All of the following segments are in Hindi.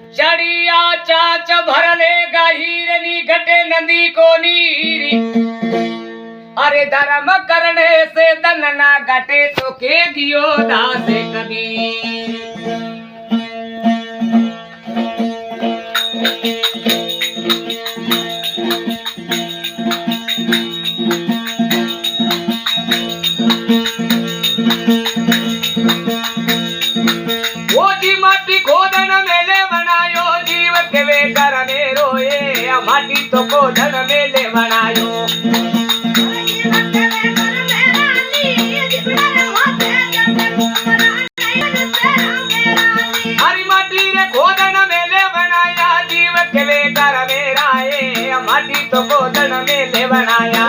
चढ़िया चाच भरले गहीरनी घटे नदी को नीरी। अरे धर्म करने से धन ना घटे तो के दियो दास कबीर। माटी खोदन मेले बनायो जीव के वे कर में रोए। माटी तो खोदन मेले बनायो। हरी माटी रे खोदन मेले बनाया जीव के वे कर में राए। माटी तो खोदन मेले बनाया।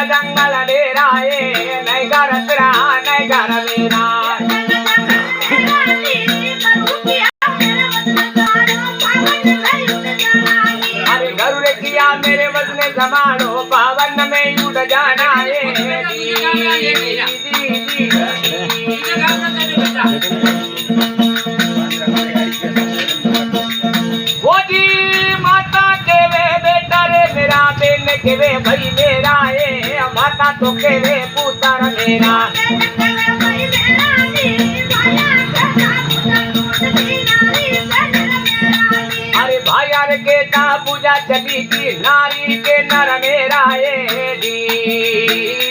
जंगल डेरा है नहीं घर तेरा नहीं घर मेरा। अरे घर रे किया मेरे वजन संभालो पावन में उड़ जाना है। वो जी माता के वे बेटा रे मेरा बेन के वे भाई मेरा है। माता तो के वे पुत्र मेरा। अरे भाई यार के ता पूजा चली की नारी के नर मेरा है। दी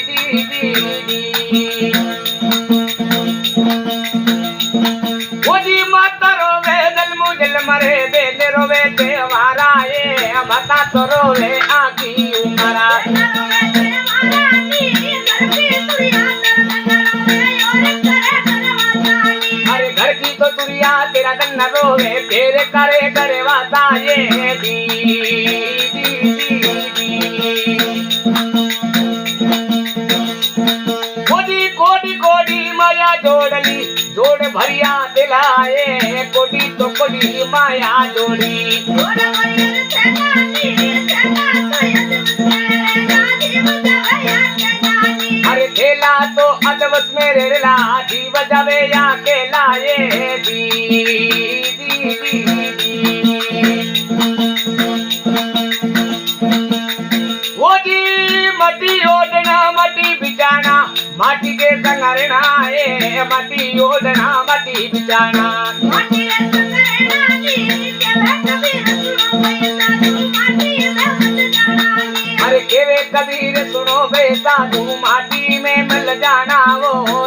दी दी दी वो जी माता रोवे दल मुझल मरे बेल रोवे त्योहारा है। माता तो रोवे आखी उमरा। अरे घर की तो तुरिया तेरा दन रोवे फिर करे करे वाता ये दी दी दी दी। कोडी कोडी कोडी माया जोड़ली जोड़ भरिया दिलाए। कोडी तो कोडी माया जोड़ी। अरे खेला तो अदवस मेरे ला जीव जवे या के लाए। दी दी दी दी वो जी मटी ओढ़ना मटी बिछाना माटी के संगरना है। मटी ओढ़ना मटी बिछाना। अरे केवे कबीर सुनो बे साधु माटी में मिल जाना वो